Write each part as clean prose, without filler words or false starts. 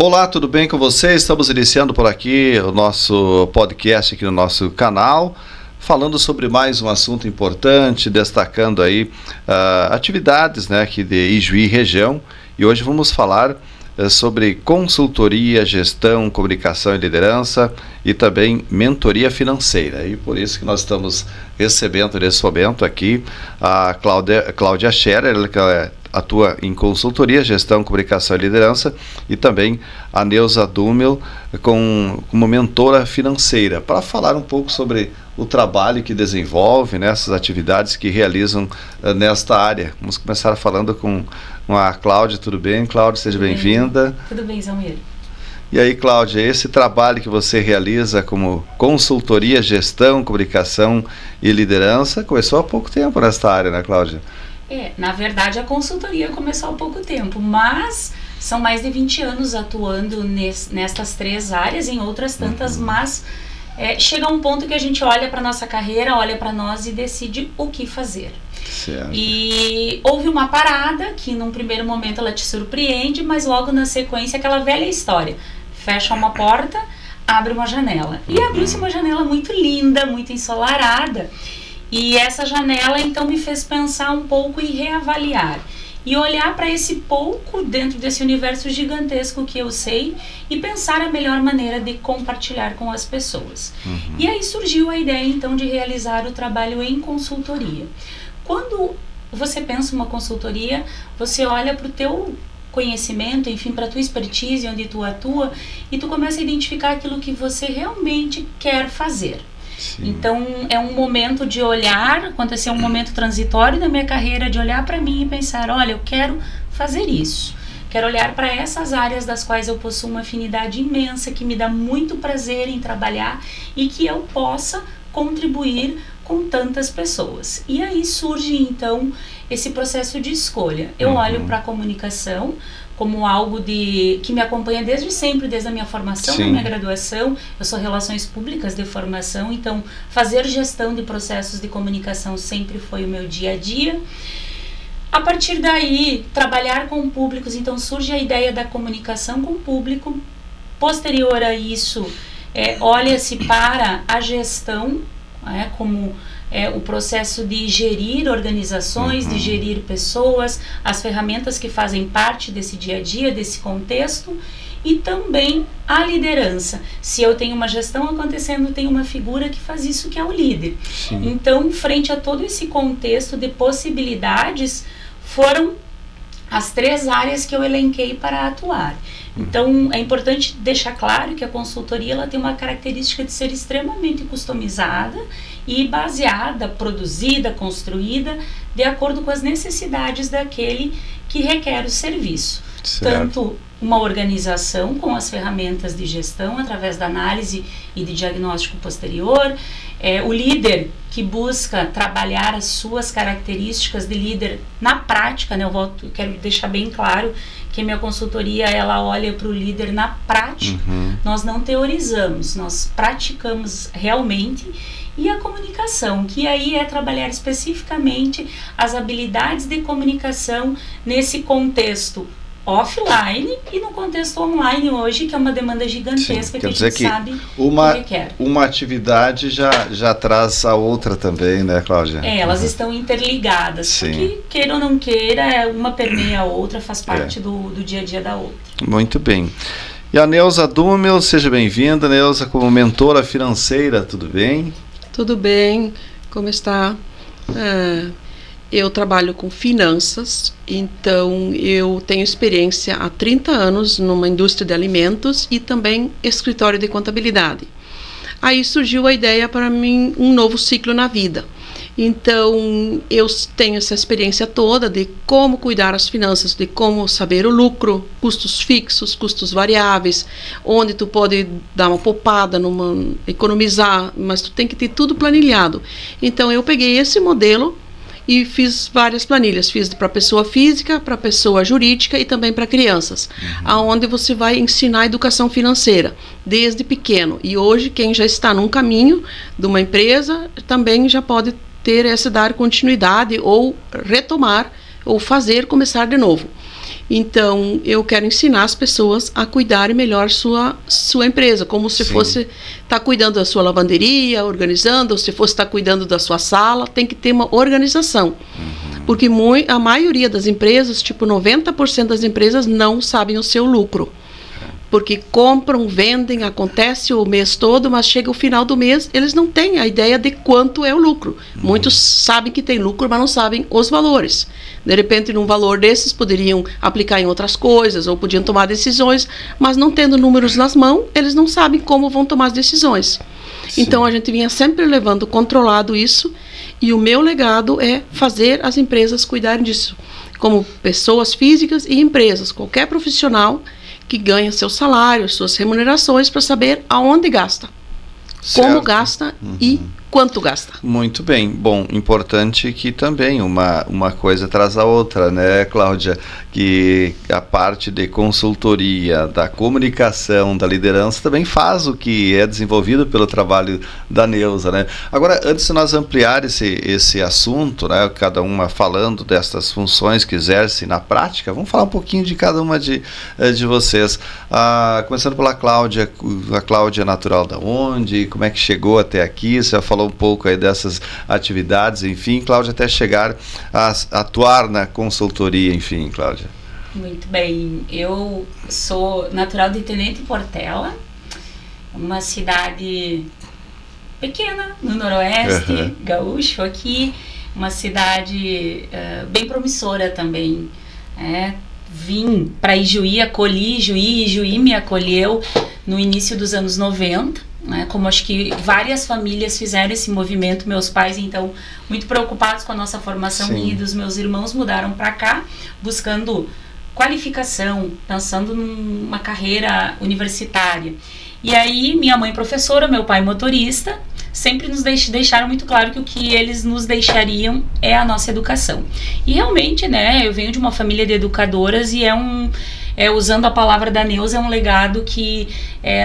Olá, tudo bem com vocês? Estamos iniciando por aqui o nosso podcast aqui no nosso canal, falando sobre mais um assunto importante, destacando aí atividades, né, aqui de Ijuí região. E hoje vamos falar sobre consultoria, gestão, comunicação e liderança e também mentoria financeira. E por isso que nós estamos recebendo nesse momento aqui a Cláudia Scherer, que atua em consultoria, gestão, comunicação e liderança, e também a Neuza Dummel como mentora financeira, para falar um pouco sobre o trabalho que desenvolve, né, essas atividades que realizam nesta área. Vamos começar falando com a Cláudia. Tudo bem, Cláudia? Seja bem-vinda. Tudo bem, Zamir. E aí, Cláudia, esse trabalho que você realiza como consultoria, gestão, comunicação e liderança começou há pouco tempo nesta área, né, Cláudia? Na verdade a consultoria começou há pouco tempo, mas são mais de 20 anos atuando nestas três áreas, em outras tantas, mas chega um ponto que a gente olha para nossa carreira, olha para nós e decide o que fazer. Certo. E houve uma parada que num primeiro momento ela te surpreende, mas logo na sequência aquela velha história, fecha uma porta, abre uma janela. E abriu-se uma janela muito linda, muito ensolarada. E essa janela então me fez pensar um pouco e reavaliar. E olhar para esse pouco dentro desse universo gigantesco que eu sei e pensar a melhor maneira de compartilhar com as pessoas. E aí surgiu a ideia então de realizar o trabalho em consultoria. Quando você pensa uma consultoria, você olha para o teu conhecimento, enfim, para a tua expertise, onde tu atua, e tu começa a identificar aquilo que você realmente quer fazer. Sim. Então é um momento de olhar, aconteceu um momento transitório na minha carreira, de olhar para mim e pensar, olha, eu quero fazer isso, quero olhar para essas áreas das quais eu possuo uma afinidade imensa, que me dá muito prazer em trabalhar e que eu possa contribuir com tantas pessoas. E aí surge então esse processo de escolha. Eu olho para a comunicação como algo que me acompanha desde sempre, desde a minha formação, da minha graduação. Eu sou relações públicas de formação, então fazer gestão de processos de comunicação sempre foi o meu dia a dia. A partir daí, trabalhar com públicos, então surge a ideia da comunicação com o público. Posterior a isso, olha-se para a gestão, como o processo de gerir organizações, de gerir pessoas, as ferramentas que fazem parte desse dia a dia, desse contexto, e também a liderança. Se eu tenho uma gestão acontecendo, tem uma figura que faz isso, que é o líder. Sim. Então, frente a todo esse contexto de possibilidades, foram as três áreas que eu elenquei para atuar. Então, é importante deixar claro que a consultoria ela tem uma característica de ser extremamente customizada e baseada, produzida, construída de acordo com as necessidades daquele que requer o serviço. Certo. Tanto uma organização com as ferramentas de gestão através da análise e de diagnóstico posterior, o líder que busca trabalhar as suas características de líder na prática, né? Eu quero deixar bem claro que minha consultoria ela olha para o líder na prática. Nós não teorizamos, nós praticamos realmente. E a comunicação, que aí é trabalhar especificamente as habilidades de comunicação nesse contexto offline e no contexto online hoje, que é uma demanda gigantesca. Sim, que a gente sabe que requer. Uma atividade já traz a outra também, né, Cláudia? Elas estão interligadas. Sim. Porque, queira ou não queira, uma permeia a outra, faz parte do dia a dia da outra. Muito bem. E a Neuza Dummel, seja bem-vinda, Neuza, como mentora financeira, tudo bem? Tudo bem, como está? Eu trabalho com finanças, então eu tenho experiência há 30 anos numa indústria de alimentos e também escritório de contabilidade. Aí surgiu a ideia para mim um novo ciclo na vida. Então eu tenho essa experiência toda de como cuidar as finanças, de como saber o lucro, custos fixos, custos variáveis, onde tu pode dar uma poupada, economizar, mas tu tem que ter tudo planilhado. Então eu peguei esse modelo e fiz várias planilhas, fiz para pessoa física, para pessoa jurídica e também para crianças, aonde você vai ensinar educação financeira desde pequeno. E hoje quem já está num caminho de uma empresa também já pode ter essa dar continuidade ou retomar ou começar de novo. Então, eu quero ensinar as pessoas a cuidarem melhor sua empresa, como se fosse estar cuidando da sua lavanderia, organizando, ou se fosse estar cuidando da sua sala, tem que ter uma organização. Porque a maioria das empresas, tipo 90% das empresas, não sabem o seu lucro. Porque compram, vendem, acontece o mês todo, mas chega o final do mês, eles não têm a ideia de quanto é o lucro. Muitos sabem que tem lucro, mas não sabem os valores. De repente, num valor desses, poderiam aplicar em outras coisas, ou podiam tomar decisões, mas não tendo números nas mãos, eles não sabem como vão tomar as decisões. Sim. Então, a gente vinha sempre levando controlado isso, e o meu legado é fazer as empresas cuidarem disso, como pessoas físicas e empresas, qualquer profissional que ganha seu salário, suas remunerações, para saber aonde gasta, como gasta e quanto gasta. Muito bem. Bom, importante que também uma coisa traz a outra, né, Cláudia? Que a parte de consultoria, da comunicação, da liderança também faz o que é desenvolvido pelo trabalho da Neuza, né? Agora, antes de nós ampliar esse assunto, né, cada uma falando dessas funções que exerce na prática, vamos falar um pouquinho de cada uma de vocês. Começando pela Cláudia. A Cláudia é natural da onde? Como é que chegou até aqui? Você já falou um pouco aí dessas atividades, enfim, Cláudia, até chegar a atuar na consultoria, enfim, Cláudia. Muito bem, eu sou natural de Tenente Portela, uma cidade pequena no noroeste, gaúcho aqui, uma cidade bem promissora também. Vim para Ijuí, acolhi Ijuí, Ijuí me acolheu no início dos anos 90. Como acho que várias famílias fizeram esse movimento, meus pais, então, muito preocupados com a nossa formação, minha e dos meus irmãos, mudaram para cá, buscando qualificação, pensando numa carreira universitária. E aí, minha mãe professora, meu pai motorista, sempre nos deixaram muito claro que o que eles nos deixariam é a nossa educação. E realmente, né, eu venho de uma família de educadoras e usando a palavra da Neuza, é um legado que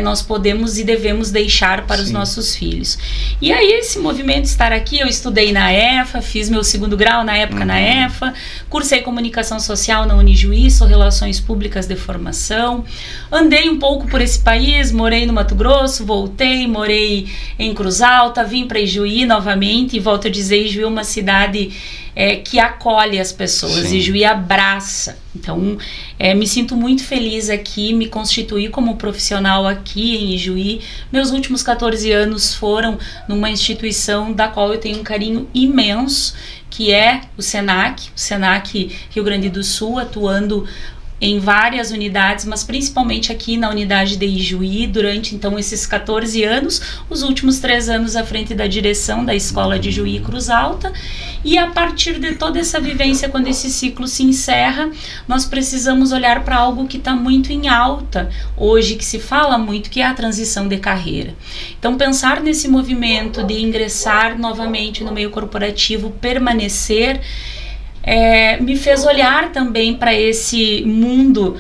nós podemos e devemos deixar para os nossos filhos. E aí, esse movimento estar aqui, eu estudei na EFA, fiz meu 2º grau na época na EFA, cursei comunicação social na Unijuí, sou relações públicas de formação, andei um pouco por esse país, morei no Mato Grosso, voltei, morei em Cruz Alta, vim para Ijuí novamente, e volto a dizer, Ijuí é uma cidade que acolhe as pessoas, Ijuí abraça. Então, me sinto muito feliz aqui, me constituí como profissional aqui em Ijuí. Meus últimos 14 anos foram numa instituição da qual eu tenho um carinho imenso, que é o Senac Rio Grande do Sul, atuando em várias unidades, mas principalmente aqui na unidade de Ijuí, durante então esses 14 anos, os últimos 3 anos à frente da direção da escola de Ijuí e Cruz Alta, e a partir de toda essa vivência, quando esse ciclo se encerra, nós precisamos olhar para algo que está muito em alta hoje, que se fala muito, que é a transição de carreira. Então, pensar nesse movimento de ingressar novamente no meio corporativo, permanecer, me fez olhar também para esse mundo,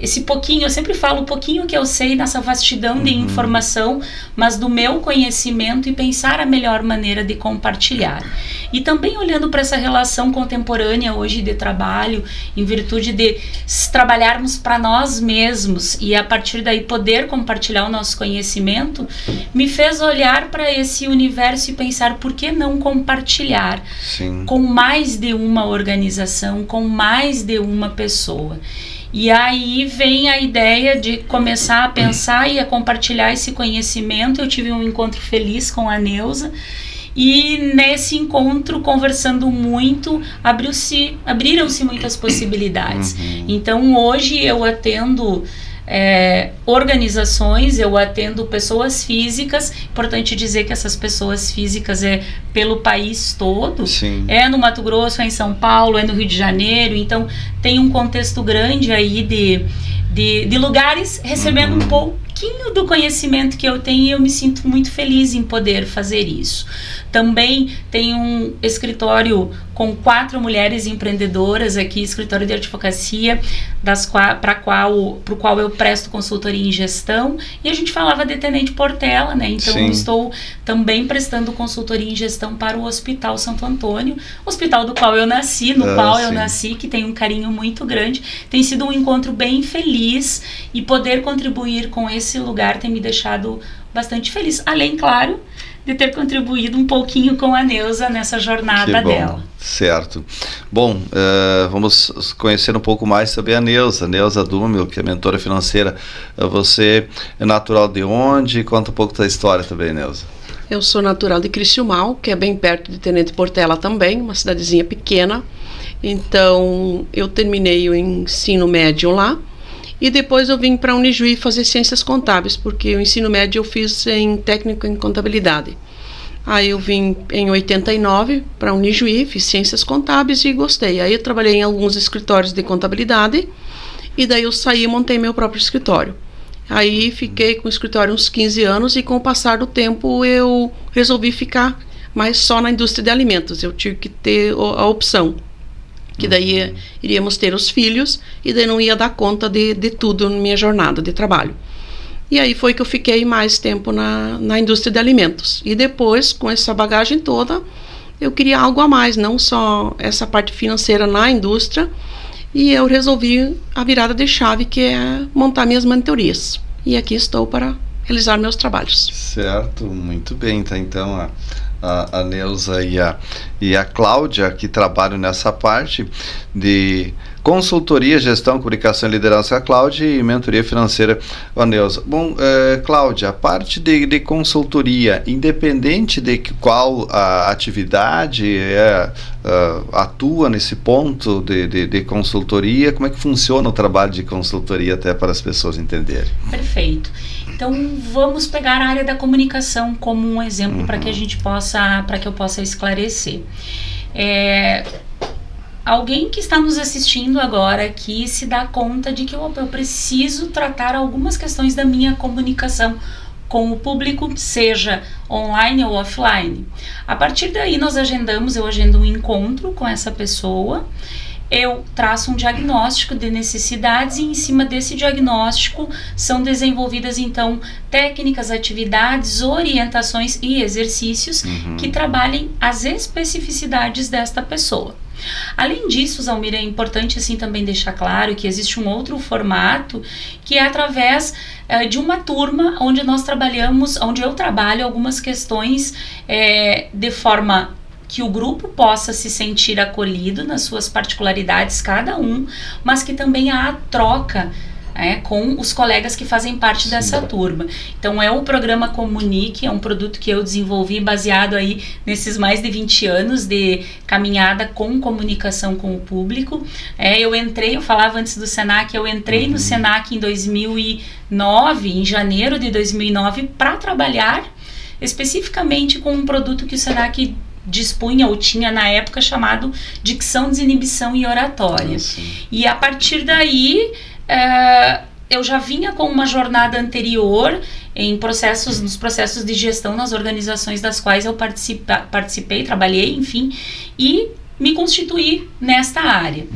esse pouquinho, eu sempre falo, o pouquinho que eu sei nessa vastidão de informação, mas do meu conhecimento, e pensar a melhor maneira de compartilhar. E também olhando para essa relação contemporânea hoje de trabalho, em virtude de trabalharmos para nós mesmos e a partir daí poder compartilhar o nosso conhecimento, me fez olhar para esse universo e pensar, por que não compartilhar com mais de uma organização, com mais de uma pessoa. E aí vem a ideia de começar a pensar e a compartilhar esse conhecimento. Eu tive um encontro feliz com a Neuza, e nesse encontro, conversando muito, abriram-se muitas possibilidades. Então hoje eu atendo organizações, eu atendo pessoas físicas. Importante dizer que essas pessoas físicas pelo país todo, no Mato Grosso, em São Paulo, no Rio de Janeiro. Então tem um contexto grande aí de lugares recebendo um pouquinho do conhecimento que eu tenho, e eu me sinto muito feliz em poder fazer isso. Também tem um escritório com 4 mulheres empreendedoras aqui, escritório de advocacia, para o qual eu presto consultoria em gestão, e a gente falava de Tenente Portela, né? Então, Sim. estou também prestando consultoria em gestão para o Hospital Santo Antônio, hospital do qual eu nasci, eu nasci, que tem um carinho muito grande. Tem sido um encontro bem feliz, e poder contribuir com esse lugar tem me deixado bastante feliz. Além, claro, de ter contribuído um pouquinho com a Neuza nessa jornada dela. Certo. Bom, vamos conhecer um pouco mais sobre a Neuza Dumel, que é mentora financeira. Você é natural de onde? Conta um pouco da história também, Neuza. Eu sou natural de Criciúmal, que é bem perto de Tenente Portela também, uma cidadezinha pequena. Então, eu terminei o ensino médio lá, e depois eu vim para a Unijuí fazer ciências contábeis, porque o ensino médio eu fiz em técnico em contabilidade. Aí eu vim em 89 para a Unijuí, fiz ciências contábeis e gostei. Aí eu trabalhei em alguns escritórios de contabilidade, e daí eu saí e montei meu próprio escritório. Aí fiquei com o escritório uns 15 anos, e com o passar do tempo eu resolvi ficar mais só na indústria de alimentos. Eu tive que ter a opção, que daí iríamos ter os filhos, e daí não ia dar conta de tudo na minha jornada de trabalho. E aí foi que eu fiquei mais tempo na indústria de alimentos. E depois, com essa bagagem toda, eu queria algo a mais, não só essa parte financeira na indústria, e eu resolvi a virada de chave, que é montar minhas mentorias. E aqui estou para realizar meus trabalhos. Certo, muito bem. Tá, então, a Neuza e a Cláudia, que trabalham nessa parte de consultoria, gestão, comunicação e liderança, a Cláudia, e mentoria financeira, a Neuza. Bom, Cláudia, a parte de consultoria, independente de qual a atividade atua nesse ponto de consultoria, como é que funciona o trabalho de consultoria, até para as pessoas entenderem? Perfeito. Então, vamos pegar a área da comunicação como um exemplo para que eu possa esclarecer. Alguém que está nos assistindo agora aqui se dá conta de que eu preciso tratar algumas questões da minha comunicação com o público, seja online ou offline. A partir daí eu agendo um encontro com essa pessoa, eu traço um diagnóstico de necessidades, e em cima desse diagnóstico são desenvolvidas então técnicas, atividades, orientações e exercícios que trabalhem as especificidades desta pessoa. Além disso, Zalmir, é importante assim também deixar claro que existe um outro formato, que é através de uma turma onde eu trabalho algumas questões de forma que o grupo possa se sentir acolhido nas suas particularidades, cada um, mas que também há a troca com os colegas que fazem parte dessa turma. Então, é o programa Comunique, é um produto que eu desenvolvi baseado aí nesses mais de 20 anos de caminhada com comunicação com o público. Eu falava antes do Senac, eu entrei no Senac em 2009, em janeiro de 2009, para trabalhar especificamente com um produto que o Senac dispunha ou tinha na época, chamado Dicção, Desinibição e Oratória. E a partir daí eu já vinha com uma jornada anterior nos processos de gestão nas organizações das quais eu participei, trabalhei, enfim, e me constituí nesta área.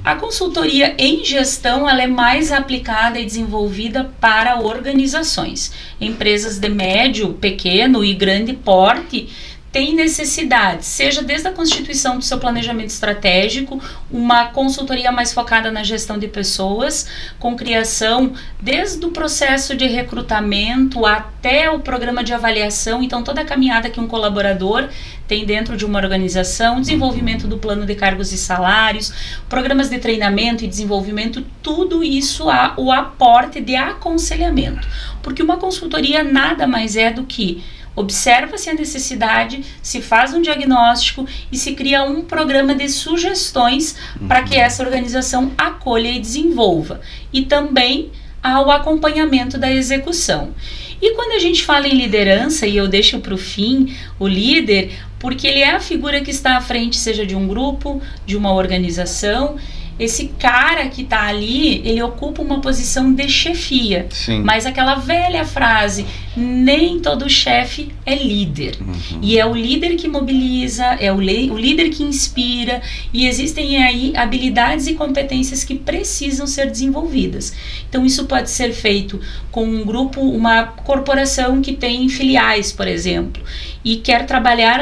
A consultoria em gestão, ela é mais aplicada e desenvolvida para organizações. Empresas de médio, pequeno e grande porte tem necessidade, seja desde a constituição do seu planejamento estratégico, uma consultoria mais focada na gestão de pessoas, com criação desde o processo de recrutamento até o programa de avaliação, então toda a caminhada que um colaborador tem dentro de uma organização, desenvolvimento do plano de cargos e salários, programas de treinamento e desenvolvimento, tudo isso há o aporte de aconselhamento, porque uma consultoria nada mais é do que observa-se a necessidade, se faz um diagnóstico e se cria um programa de sugestões para que essa organização acolha e desenvolva. E também há o acompanhamento da execução. E quando a gente fala em liderança, e eu deixo para o fim o líder, porque ele é a figura que está à frente, seja de um grupo, de uma organização, esse cara que está ali, ele ocupa uma posição de chefia. Sim. Mas aquela velha frase, nem todo chefe é líder. E é o líder que mobiliza, é o líder que inspira, e existem aí habilidades e competências que precisam ser desenvolvidas. Então isso pode ser feito com um grupo, uma corporação que tem filiais, por exemplo, e quer trabalhar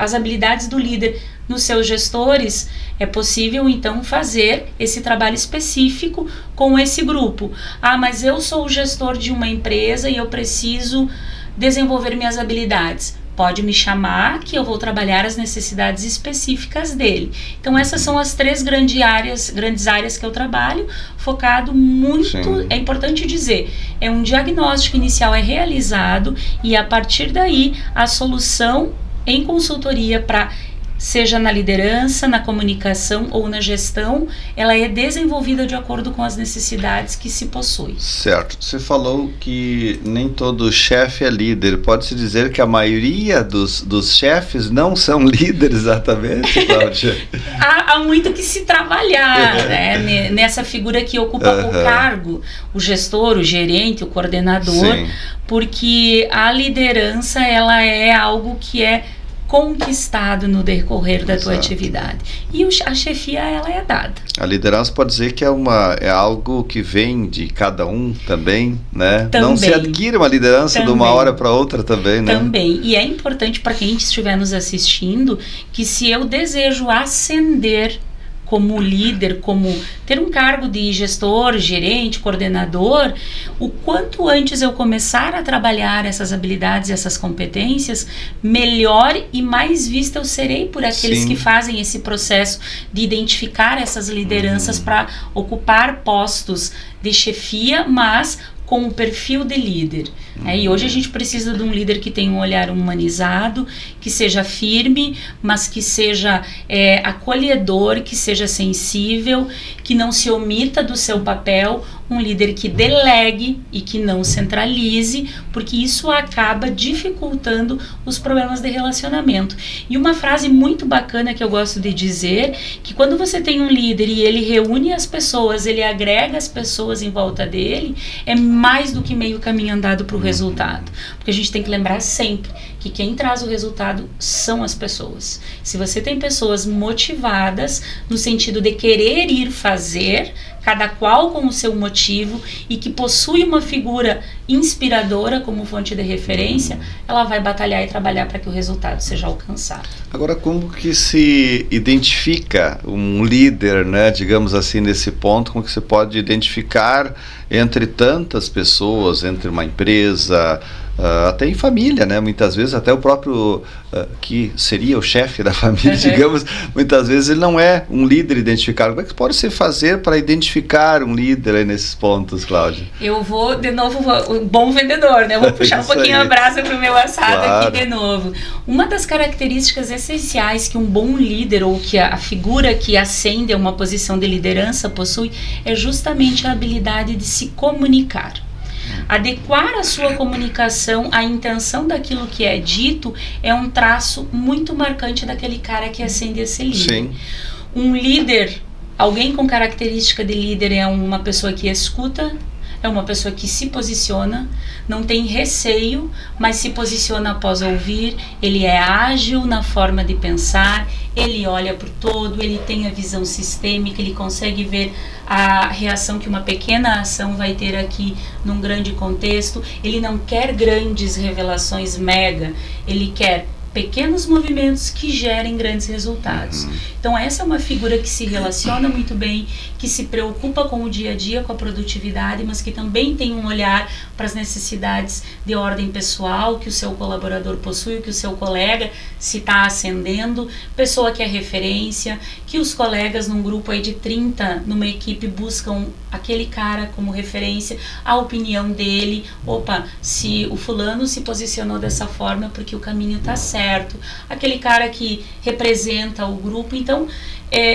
as habilidades do líder nos seus gestores. É possível, então, fazer esse trabalho específico com esse grupo. Mas eu sou o gestor de uma empresa e eu preciso desenvolver minhas habilidades. Pode me chamar que eu vou trabalhar as necessidades específicas dele. Então, essas são as 3 grandes áreas que eu trabalho, focado muito, Sim. é importante dizer, é um diagnóstico inicial é realizado e a partir daí a solução em consultoria para seja na liderança, na comunicação ou na gestão, ela é desenvolvida de acordo com as necessidades que se possui. Certo. Você falou que nem todo chefe é líder. Pode-se dizer que a maioria dos chefes não são líderes exatamente, Cláudia? Há muito que se trabalhar, né, nessa figura que ocupa o cargo, o gestor, o gerente, o coordenador, Sim. porque a liderança ela é algo que é conquistado no decorrer da tua atividade. E a chefia, ela é dada. A liderança pode dizer que é algo que vem de cada um também, né? Também. Não se adquire uma liderança de uma hora para outra também, né? Também. E é importante para quem estiver nos assistindo que se eu desejo ascender como líder, como ter um cargo de gestor, gerente, coordenador, o quanto antes eu começar a trabalhar essas habilidades e essas competências, melhor e mais vista eu serei por aqueles Sim. que fazem esse processo de identificar essas lideranças para ocupar postos de chefia, mas com o perfil de líder. E hoje a gente precisa de um líder que tenha um olhar humanizado, que seja firme, mas que seja acolhedor, que seja sensível, que não se omita do seu papel, um líder que delegue e que não centralize, porque isso acaba dificultando os problemas de relacionamento. E uma frase muito bacana que eu gosto de dizer, que quando você tem um líder e ele reúne as pessoas, ele agrega as pessoas em volta dele, é mais do que meio caminho andado para o resultado. Porque a gente tem que lembrar sempre que quem traz o resultado são as pessoas. Se você tem pessoas motivadas no sentido de querer ir fazer, cada qual com o seu motivo, e que possui uma figura inspiradora como fonte de referência, ela vai batalhar e trabalhar para que o resultado seja alcançado. Agora, como que se identifica um líder, né, digamos assim, nesse ponto, como que você pode identificar entre tantas pessoas, entre uma empresa, até em família, né? Muitas vezes até o próprio que seria o chefe da família, digamos, muitas vezes ele não é um líder identificado. Como é que pode se fazer para identificar um líder aí nesses pontos, Cláudia? Eu vou, de novo, bom vendedor, né? Eu vou puxar um pouquinho a brasa para o meu assado aqui de novo. Uma das características essenciais que um bom líder ou que a figura que ascende a uma posição de liderança possui é justamente a habilidade de se comunicar. Adequar a sua comunicação à intenção daquilo que é dito é um traço muito marcante daquele cara que ascende a ser líder. Sim. Um líder, alguém com característica de líder é uma pessoa que escuta, é uma pessoa que se posiciona, não tem receio, mas se posiciona após ouvir, ele é ágil na forma de pensar, ele olha para o todo, ele tem a visão sistêmica, ele consegue ver a reação que uma pequena ação vai ter aqui num grande contexto, ele não quer grandes revelações mega, ele quer pequenos movimentos que gerem grandes resultados. Então essa é uma figura que se relaciona muito bem, que se preocupa com o dia a dia, com a produtividade, mas que também tem um olhar para as necessidades de ordem pessoal que o seu colaborador possui, que o seu colega se está ascendendo, pessoa que é referência, que os colegas num grupo aí de 30, numa equipe, buscam aquele cara como referência, a opinião dele, se o fulano se posicionou dessa forma porque o caminho está certo, aquele cara que representa o grupo. Então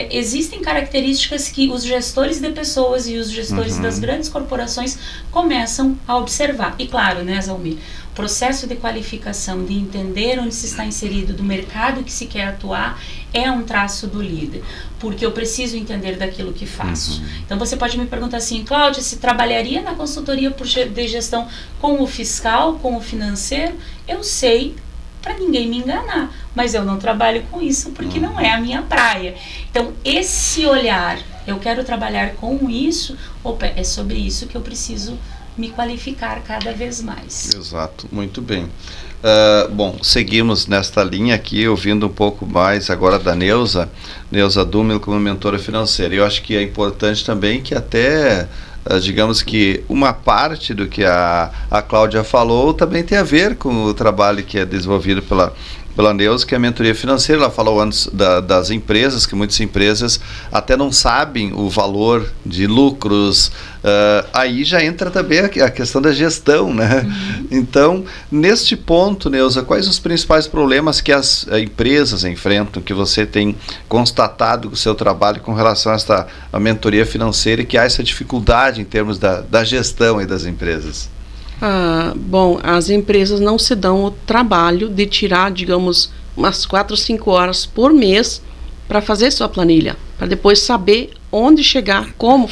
existem características que os gestores de pessoas e os gestores das grandes corporações começam a observar. E claro, né, Zalmir, processo de qualificação, de entender onde se está inserido, do mercado que se quer atuar, é um traço do líder, porque eu preciso entender daquilo que faço. Então você pode me perguntar assim, Cláudia, se trabalharia na consultoria de gestão com o fiscal, com o financeiro? Eu sei, para ninguém me enganar, mas eu não trabalho com isso porque não é a minha praia. Então esse olhar, eu quero trabalhar com isso, é sobre isso que eu preciso me qualificar cada vez mais. Exato, muito bem. Bom, seguimos nesta linha aqui, ouvindo um pouco mais agora da Neuza Dumel como mentora financeira. Eu acho que é importante também que até, digamos que uma parte do que a Cláudia falou também tem a ver com o trabalho que é desenvolvido pela Neuza, que é a mentoria financeira. Ela falou antes das empresas, que muitas empresas até não sabem o valor de lucros. Aí já entra também a questão da gestão, né? Então, neste ponto, Neuza, quais os principais problemas que as empresas enfrentam, que você tem constatado com o seu trabalho com relação a mentoria financeira, e que há essa dificuldade em termos da gestão aí das empresas? Bom, as empresas não se dão o trabalho de tirar, digamos, umas 4 ou 5 horas por mês para fazer sua planilha, para depois saber onde chegar, como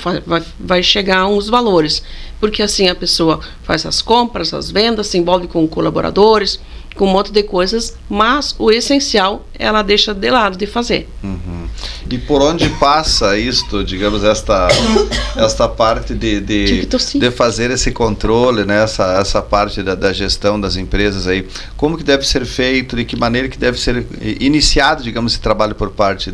vai chegar uns valores. Porque assim a pessoa faz as compras, as vendas, se envolve com colaboradores, com um monte de coisas, mas o essencial ela deixa de lado de fazer. E por onde passa isto, digamos, esta parte de fazer esse controle, né? essa parte da gestão das empresas aí, como que deve ser feito, de que maneira que deve ser iniciado, digamos, esse trabalho por parte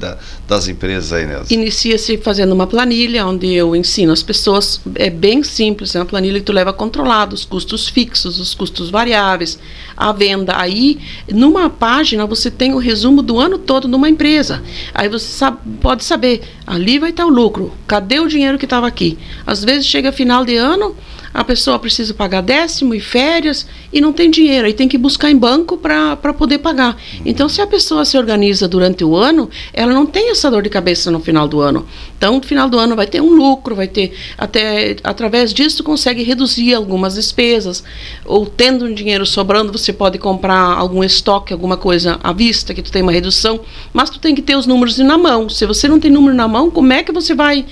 das empresas aí, Neuza? Inicia-se fazendo uma planilha, onde eu ensino as pessoas, é bem simples, é uma planilha que tu leva controlado, os custos fixos, os custos variáveis, a venda. Aí, numa página, você tem o resumo do ano todo numa empresa. Aí você pode saber, ali vai estar o lucro, cadê o dinheiro que estava aqui? Às vezes chega final de ano, a pessoa precisa pagar 10º e férias e não tem dinheiro, aí tem que buscar em banco para poder pagar. Então, se a pessoa se organiza durante o ano, ela não tem essa dor de cabeça no final do ano. Então, no final do ano vai ter um lucro, vai ter, até através disso consegue reduzir algumas despesas, ou tendo um dinheiro sobrando, você pode comprar algum estoque, alguma coisa à vista, que tu tem uma redução, mas tu tem que ter os números na mão. Se você não tem número na mão, como é que você vai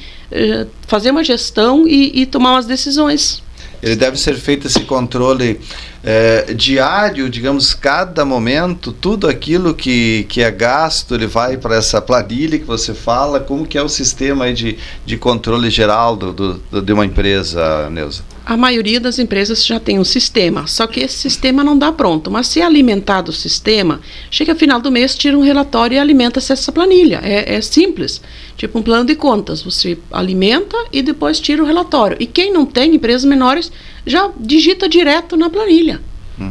fazer uma gestão e tomar umas decisões? Ele deve ser feito esse controle diário, digamos, cada momento, tudo aquilo que é gasto, ele vai para essa planilha que você fala. Como que é o sistema aí de controle geral de uma empresa, Neuza? A maioria das empresas já tem um sistema, só que esse sistema não dá pronto. Mas se alimentar do sistema, chega final do mês, tira um relatório e alimenta-se essa planilha. É simples, tipo um plano de contas. Você alimenta e depois tira o relatório. E quem não tem, empresas menores, já digita direto na planilha.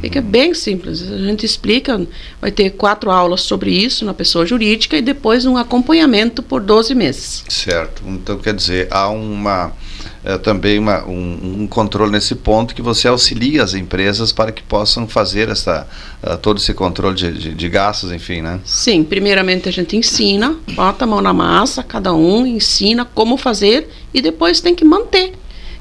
Fica bem simples. A gente explica, vai ter 4 aulas sobre isso na pessoa jurídica e depois um acompanhamento por 12 meses. Certo. Então, quer dizer, há também um controle nesse ponto, que você auxilia as empresas para que possam fazer todo esse controle de gastos, enfim, né? Sim, primeiramente a gente ensina, bota a mão na massa, cada um ensina como fazer e depois tem que manter,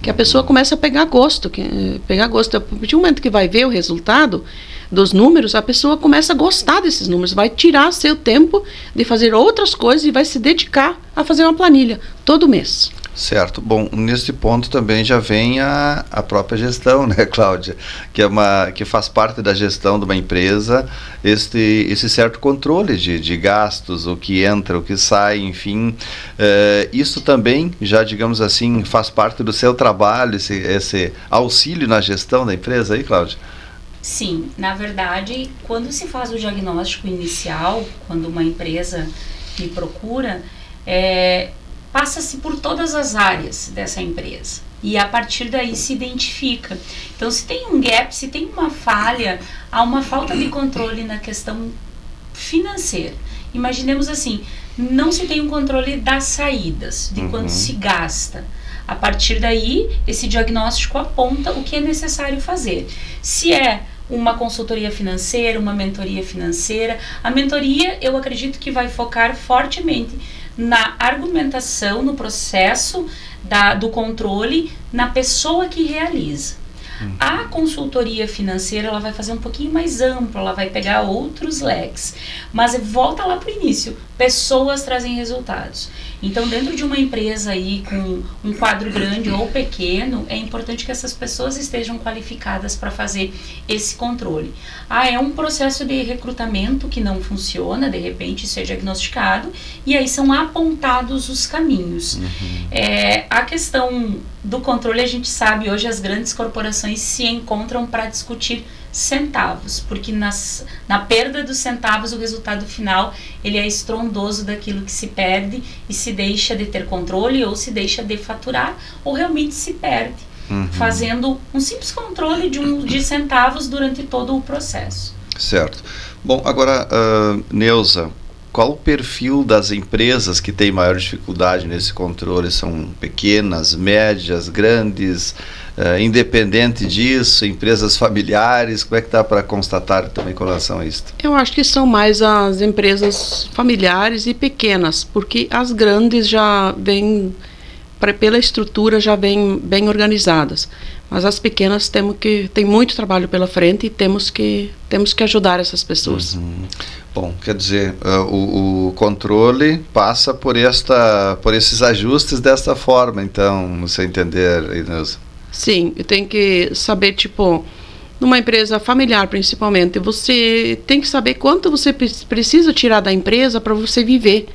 que a pessoa começa a pegar gosto. A partir do momento que vai ver o resultado dos números, a pessoa começa a gostar desses números, vai tirar seu tempo de fazer outras coisas e vai se dedicar a fazer uma planilha todo mês. Certo. Bom, nesse ponto também já vem a própria gestão, né, Cláudia? Que faz parte da gestão de uma empresa, esse certo controle de gastos, o que entra, o que sai, enfim. Isso também já, digamos assim, faz parte do seu trabalho, esse auxílio na gestão da empresa aí, Cláudia? Sim, na verdade, quando se faz o diagnóstico inicial, quando uma empresa me procura, passa-se por todas as áreas dessa empresa e a partir daí se identifica. Então, se tem um gap, se tem uma falha, há uma falta de controle na questão financeira. Imaginemos assim, não se tem um controle das saídas, de quanto se gasta. A partir daí, esse diagnóstico aponta o que é necessário fazer. Se é uma consultoria financeira, uma mentoria financeira, a mentoria eu acredito que vai focar fortemente na argumentação, no processo do controle, na pessoa que realiza. A consultoria financeira, ela vai fazer um pouquinho mais amplo, ela vai pegar outros leques. Mas volta lá para o início, pessoas trazem resultados. Então, dentro de uma empresa aí com um quadro grande ou pequeno, é importante que essas pessoas estejam qualificadas para fazer esse controle. É um processo de recrutamento que não funciona, de repente isso é diagnosticado, e aí são apontados os caminhos. A questão do controle, a gente sabe, hoje as grandes corporações se encontram para discutir centavos, porque na perda dos centavos o resultado final ele é estrondoso daquilo que se perde e se deixa de ter controle ou se deixa de faturar ou realmente se perde, fazendo um simples controle de centavos durante todo o processo. Certo. Bom, agora, Neuza, qual o perfil das empresas que tem maior dificuldade nesse controle? São pequenas, médias, grandes, independente disso, empresas familiares? Como é que dá para constatar também com relação a isso? Eu acho que são mais as empresas familiares e pequenas, porque as grandes já vêm, pela estrutura, já vêm bem organizadas. Mas as pequenas tem muito trabalho pela frente e temos que ajudar essas pessoas. Bom, quer dizer, o controle passa por esses ajustes desta forma, então, você entender, Inês? Sim, eu tenho que saber, numa empresa familiar principalmente, você tem que saber quanto você precisa tirar da empresa para você viver.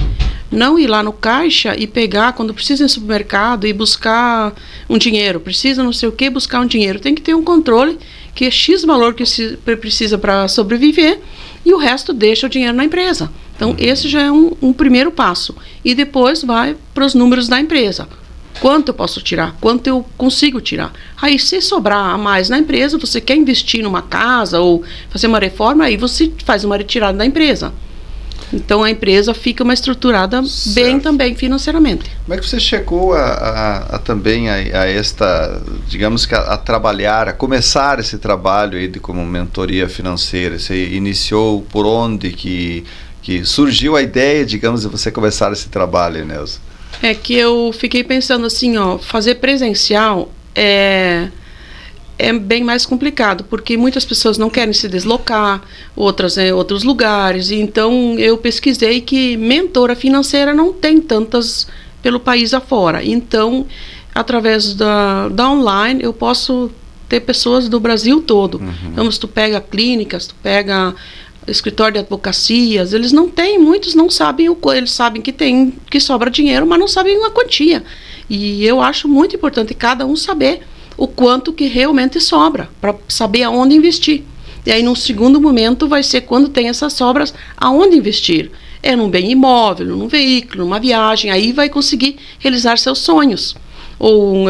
Não ir lá no caixa e pegar, quando precisa ir no supermercado, e buscar um dinheiro. Precisa não sei o que, buscar um dinheiro. Tem que ter um controle que é X valor que se precisa para sobreviver e o resto deixa o dinheiro na empresa. Então, esse já é um primeiro passo. E depois vai para os números da empresa. Quanto eu posso tirar? Quanto eu consigo tirar? Aí, se sobrar a mais na empresa, você quer investir numa casa ou fazer uma reforma, aí você faz uma retirada da empresa. Então, a empresa fica uma estruturada bem também financeiramente. Como é que você chegou também a esta, digamos que a trabalhar, a começar esse trabalho aí como mentoria financeira? Você iniciou por onde que surgiu a ideia, digamos, de você começar esse trabalho, Inês? É que eu fiquei pensando assim, fazer presencial é bem mais complicado, porque muitas pessoas não querem se deslocar, outras em outros lugares. Então, eu pesquisei que mentora financeira não tem tantas pelo país afora. Então, através da online, eu posso ter pessoas do Brasil todo. Então, se tu pega clínicas, tu pega escritório de advocacias, eles não têm, muitos não sabem eles sabem que sobra dinheiro, mas não sabem a quantia. E eu acho muito importante cada um saber o quanto que realmente sobra, para saber aonde investir. E aí, num segundo momento, vai ser quando tem essas sobras, aonde investir. É num bem imóvel, num veículo, numa viagem, aí vai conseguir realizar seus sonhos. Ou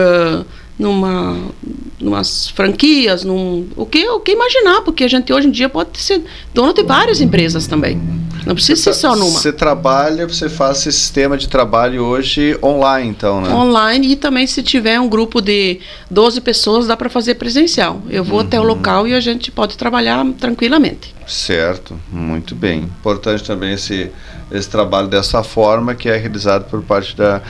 numas franquias, o que imaginar, porque a gente hoje em dia pode ser dono de várias empresas também. Não precisa ser só numa. Você faz esse sistema de trabalho hoje online, então, né? Online, e também se tiver um grupo de 12 pessoas, dá para fazer presencial. Eu vou até o local e a gente pode trabalhar tranquilamente. Certo, muito bem. Importante também esse trabalho dessa forma, que é realizado por parte da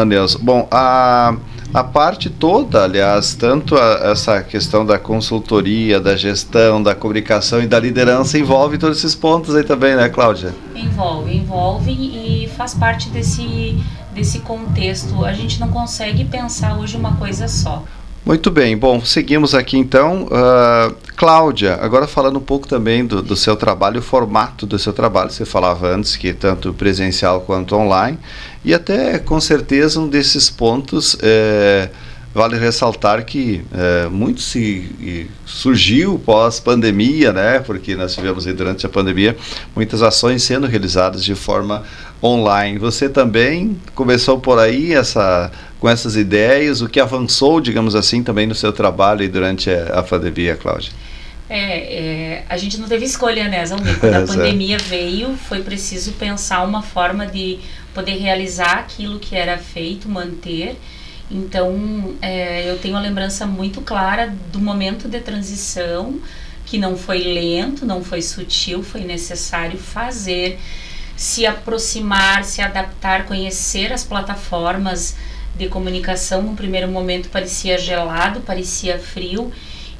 Neuza. Bom, a parte toda, aliás, tanto essa questão da consultoria, da gestão, da comunicação e da liderança, envolve todos esses pontos aí também, né, Cláudia? Envolve e faz parte desse contexto. A gente não consegue pensar hoje uma coisa só. Muito bem, bom, seguimos aqui então. Cláudia, agora falando um pouco também do seu trabalho, o formato do seu trabalho. Você falava antes que tanto presencial quanto online, e até com certeza um desses pontos vale ressaltar que muito surgiu pós-pandemia, né? Porque nós tivemos aí durante a pandemia muitas ações sendo realizadas de forma online. Você também começou por aí com essas ideias, o que avançou, digamos assim, também no seu trabalho e durante a pandemia, Cláudia? A gente não teve escolha, né, Zalmir? Quando a pandemia veio, foi preciso pensar uma forma de poder realizar aquilo que era feito, manter. Então, eu tenho uma lembrança muito clara do momento de transição, que não foi lento, não foi sutil, foi necessário fazer, se aproximar, se adaptar, conhecer as plataformas de comunicação. No primeiro momento parecia gelado, parecia frio,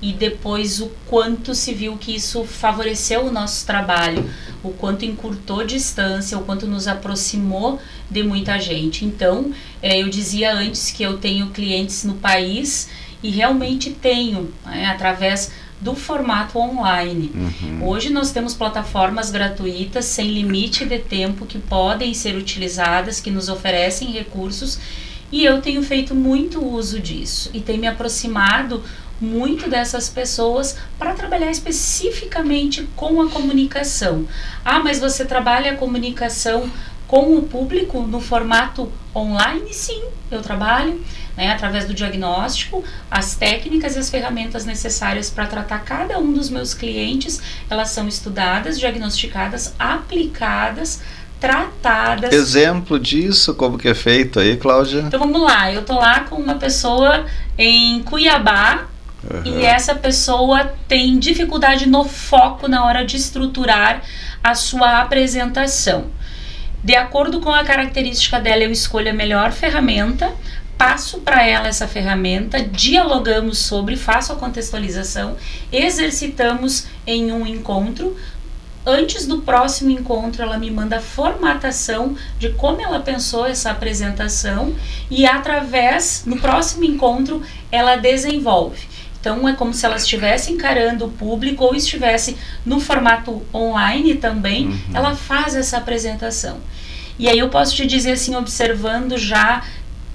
e depois o quanto se viu que isso favoreceu o nosso trabalho, o quanto encurtou distância, o quanto nos aproximou de muita gente. Então, eu dizia antes que eu tenho clientes no país e realmente tenho, né, através do formato online. Hoje nós temos plataformas gratuitas, sem limite de tempo, que podem ser utilizadas, que nos oferecem recursos, e eu tenho feito muito uso disso e tenho me aproximado muito dessas pessoas para trabalhar especificamente com a comunicação. Ah, mas você trabalha a comunicação com o público no formato online? Sim, eu trabalho, né, através do diagnóstico, as técnicas e as ferramentas necessárias para tratar cada um dos meus clientes, elas são estudadas, diagnosticadas, aplicadas, tratadas. Exemplo disso, como que é feito aí, Cláudia? Então vamos lá, eu tô lá com uma pessoa em Cuiabá, e essa pessoa tem dificuldade no foco na hora de estruturar a sua apresentação. De acordo com a característica dela, eu escolho a melhor ferramenta, passo para ela essa ferramenta, dialogamos sobre, faço a contextualização, exercitamos em um encontro. Antes do próximo encontro, ela me manda a formatação de como ela pensou essa apresentação e através, no próximo encontro, ela desenvolve. Então, é como se ela estivesse encarando o público ou estivesse no formato online também, ela faz essa apresentação. E aí eu posso te dizer assim, observando já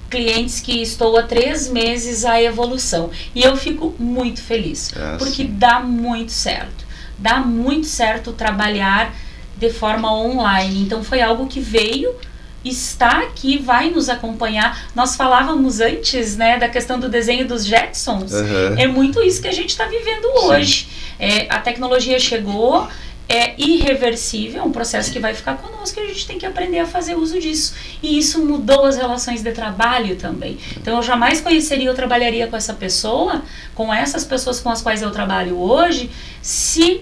clientes que estou há 3 meses a evolução. E eu fico muito feliz, porque dá muito certo. Dá muito certo trabalhar de forma online. Então foi algo que veio, está aqui, vai nos acompanhar. Nós falávamos antes, né, da questão do desenho dos Jetsons. É muito isso que a gente está vivendo hoje. A tecnologia chegou, é irreversível, é um processo que vai ficar conosco e a gente tem que aprender a fazer uso disso. E isso mudou as relações de trabalho também. Então eu jamais conheceria ou trabalharia com essa pessoa, com essas pessoas com as quais eu trabalho hoje, se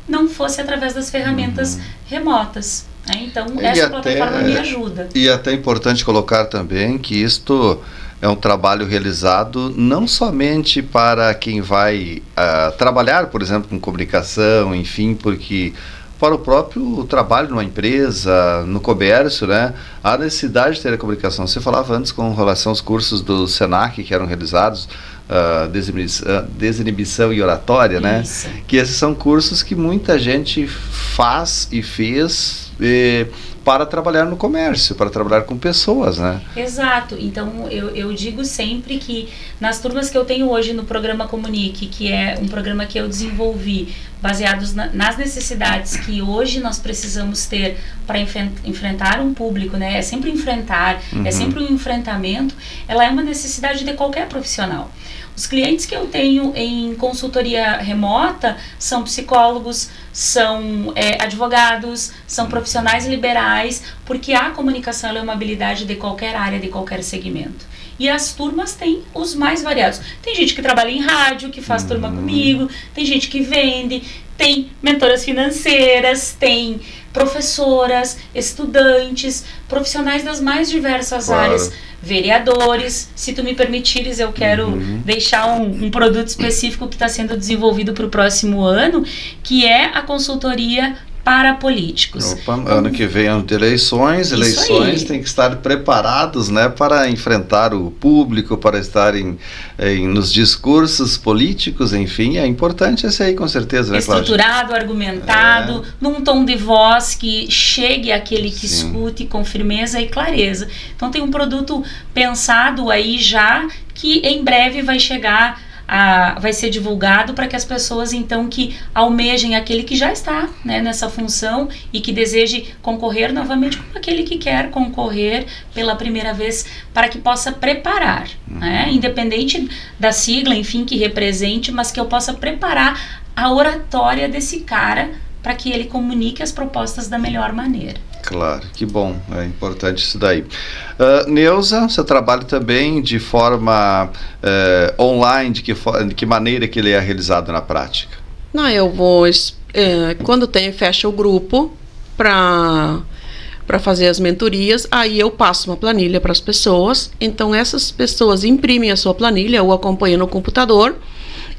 não fosse através das ferramentas remotas. Então essa plataforma me ajuda. E é até importante colocar também que isto é um trabalho realizado não somente para quem vai trabalhar, por exemplo, com comunicação, enfim, porque para o próprio trabalho numa empresa, no comércio, né, há necessidade de ter a comunicação. Você falava antes com relação aos cursos do Senac que eram realizados, desinibição e oratória, né? Que esses são cursos que muita gente faz e fez para trabalhar no comércio, para trabalhar com pessoas, né? Exato. Então, eu digo sempre que nas turmas que eu tenho hoje no programa Comunique, que é um programa que eu desenvolvi baseados nas necessidades que hoje nós precisamos ter para enfrentar um público, né? É sempre enfrentar, é sempre um enfrentamento. Ela é uma necessidade de qualquer profissional. Os clientes que eu tenho em consultoria remota são psicólogos, são advogados, são profissionais liberais, porque a comunicação ela é uma habilidade de qualquer área, de qualquer segmento. E as turmas têm os mais variados. Tem gente que trabalha em rádio, que faz turma comigo, tem gente que vende, tem mentoras financeiras, tem professoras, estudantes, profissionais das mais diversas áreas, vereadores. Se tu me permitires, eu quero deixar um produto específico que está sendo desenvolvido para o próximo ano, que é a consultoria para políticos. Ano que vem, ano de eleições tem que estar preparados, né, para enfrentar o público, para estarem nos discursos políticos, enfim, é importante esse aí, com certeza, né, Cláudia? Estruturado, argumentado, num tom de voz que chegue àquele que escute com firmeza e clareza. Então tem um produto pensado aí já, que em breve vai chegar, vai ser divulgado para que as pessoas então que almejem aquele que já está, né, nessa função e que deseje concorrer novamente, como aquele que quer concorrer pela primeira vez, para que possa preparar, né, independente da sigla, enfim, que represente, mas que eu possa preparar a oratória desse cara para que ele comunique as propostas da melhor maneira. Claro, que bom, é importante isso daí. Neuza, seu trabalho também de forma online, de que maneira que ele é realizado na prática? Não, eu vou, quando fecha o grupo para fazer as mentorias, aí eu passo uma planilha para as pessoas, então essas pessoas imprimem a sua planilha ou acompanham no computador,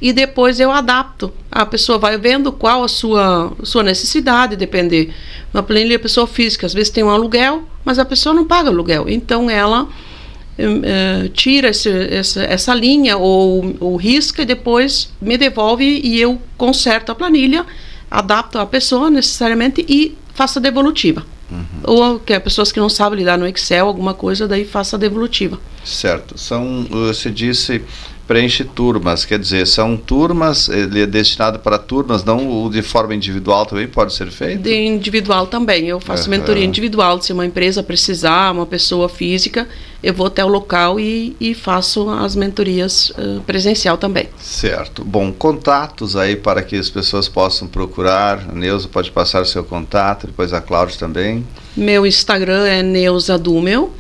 e depois eu adapto. A pessoa vai vendo qual a sua necessidade, depender. Na planilha pessoa física, às vezes tem um aluguel, mas a pessoa não paga aluguel. Então ela tira essa linha ou risca e depois me devolve e eu conserto a planilha, adapto a pessoa necessariamente e faço a devolutiva. Ou que pessoas que não sabem lidar no Excel, alguma coisa, daí faça a devolutiva. Certo. Você disse preenche turmas, quer dizer, são turmas, ele é destinado para turmas, não de forma individual também pode ser feito? De individual também, eu faço mentoria individual, se uma empresa precisar, uma pessoa física, eu vou até o local e faço as mentorias presencial também. Certo. Bom, contatos aí para que as pessoas possam procurar, a Neuza pode passar o seu contato, depois a Cláudia também. Meu Instagram é Neuza Dumel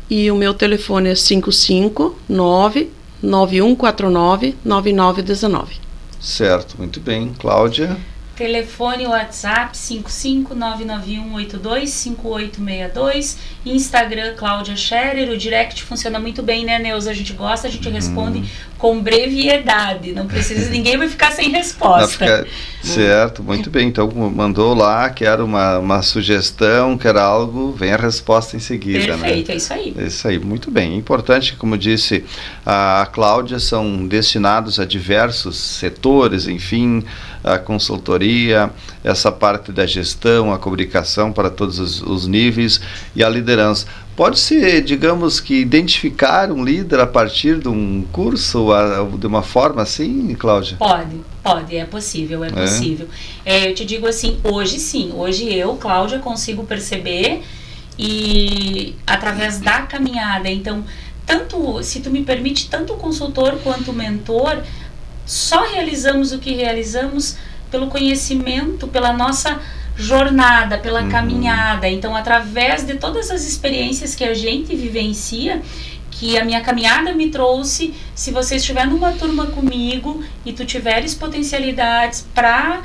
e o meu telefone é 559-9149-9919. Certo, muito bem. Cláudia? Telefone WhatsApp 55991825862, Instagram Cláudia Scherer, o direct funciona muito bem, né, Neuza? A gente gosta, a gente responde com brevidade, não precisa, ninguém vai ficar sem resposta. Certo, muito bem, então mandou lá, quer uma sugestão, quer algo, vem a resposta em seguida. Perfeito, né? É isso aí. É isso aí, muito bem. É importante, como disse a Cláudia, são destinados a diversos setores, enfim, a consultoria, essa parte da gestão, a comunicação para todos os níveis e a liderança. Pode-se, digamos que, identificar um líder a partir de um curso, de uma forma assim, Cláudia? Pode, é possível. Eu te digo assim, hoje sim, hoje eu, Cláudia, consigo perceber e através da caminhada, então, tanto, se tu me permite, tanto o consultor quanto o mentor, só realizamos o que realizamos pelo conhecimento, pela nossa jornada, pela caminhada. Então, através de todas as experiências que a gente vivencia, que a minha caminhada me trouxe, se você estiver numa turma comigo e tu tiveres potencialidades para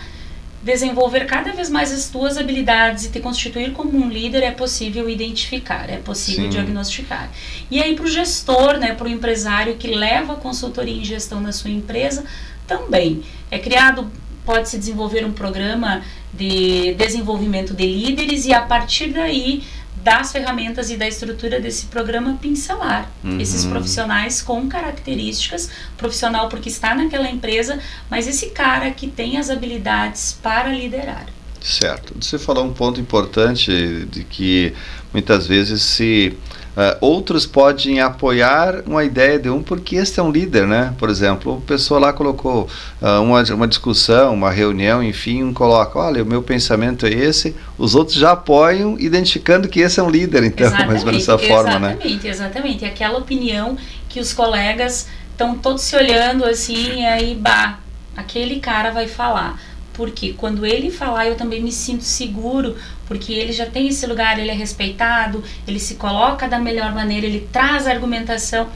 desenvolver cada vez mais as tuas habilidades e te constituir como um líder, é possível identificar, é possível diagnosticar. E aí para o gestor, né, para o empresário que leva a consultoria em gestão na sua empresa, também é criado, pode-se desenvolver um programa de desenvolvimento de líderes e a partir daí das ferramentas e da estrutura desse programa pincelar esses profissionais com características, profissional porque está naquela empresa, mas esse cara que tem as habilidades para liderar. Certo. Você falou um ponto importante de que muitas vezes outros podem apoiar uma ideia de porque este é um líder, né? Por exemplo, a pessoa lá colocou uma discussão, uma reunião, enfim, coloca, olha, o meu pensamento é esse, os outros já apoiam, identificando que esse é um líder, então, mais ou menos dessa forma, né? Exatamente. Aquela opinião que os colegas estão todos se olhando assim, e aí, aquele cara vai falar. Porque quando ele falar, eu também me sinto seguro, porque ele já tem esse lugar, ele é respeitado, ele se coloca da melhor maneira, ele traz a argumentação,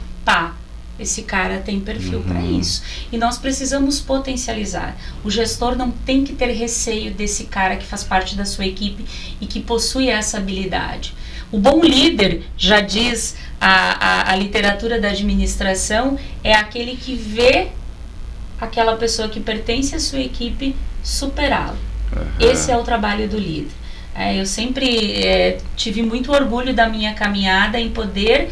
esse cara tem perfil para isso. E nós precisamos potencializar. O gestor não tem que ter receio desse cara que faz parte da sua equipe e que possui essa habilidade. O bom líder, já diz a literatura da administração, é aquele que vê aquela pessoa que pertence à sua equipe superá-lo. Esse é o trabalho do líder. Eu sempre tive muito orgulho da minha caminhada em poder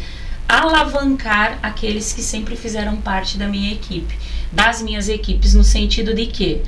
alavancar aqueles que sempre fizeram parte da minha equipe, das minhas equipes, no sentido de que,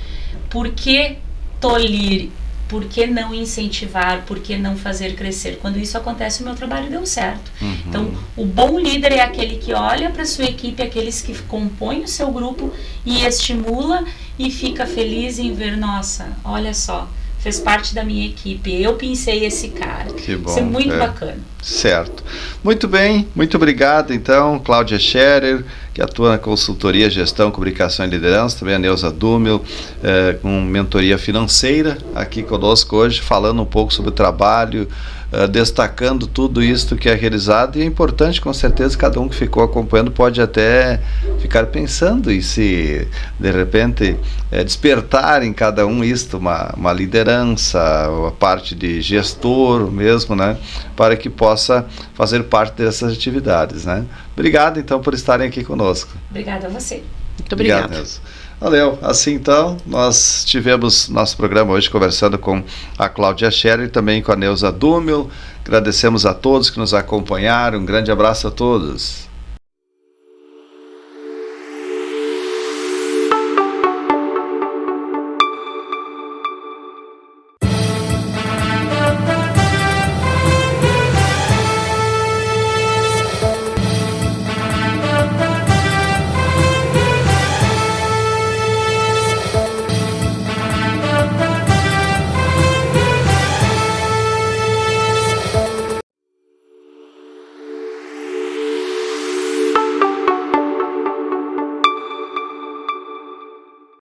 por que tolir, por que não incentivar, por que não fazer crescer? Quando isso acontece, o meu trabalho deu certo. Então, o bom líder é aquele que olha para a sua equipe, aqueles que compõem o seu grupo e estimula e fica feliz em ver, nossa, olha só, fez parte da minha equipe, eu pensei esse cara. Que bom. Isso é muito bacana. Certo. Muito bem, muito obrigado então, Cláudia Scherer, que atua na consultoria, gestão, comunicação e liderança, também a Neuza Dumel, com mentoria financeira, aqui conosco hoje, falando um pouco sobre o trabalho, destacando tudo isso que é realizado, e é importante, com certeza, cada um que ficou acompanhando pode até ficar pensando e se, de repente, despertar em cada um isto, uma liderança, a parte de gestor mesmo, né, para que possa fazer parte dessas atividades, né. Obrigado, então, por estarem aqui conosco. Obrigada a você. Muito obrigada. Obrigado, Valeu. Assim então, nós tivemos nosso programa hoje conversando com a Cláudia Scherer e também com a Neuza Dummel. Agradecemos a todos que nos acompanharam. Um grande abraço a todos.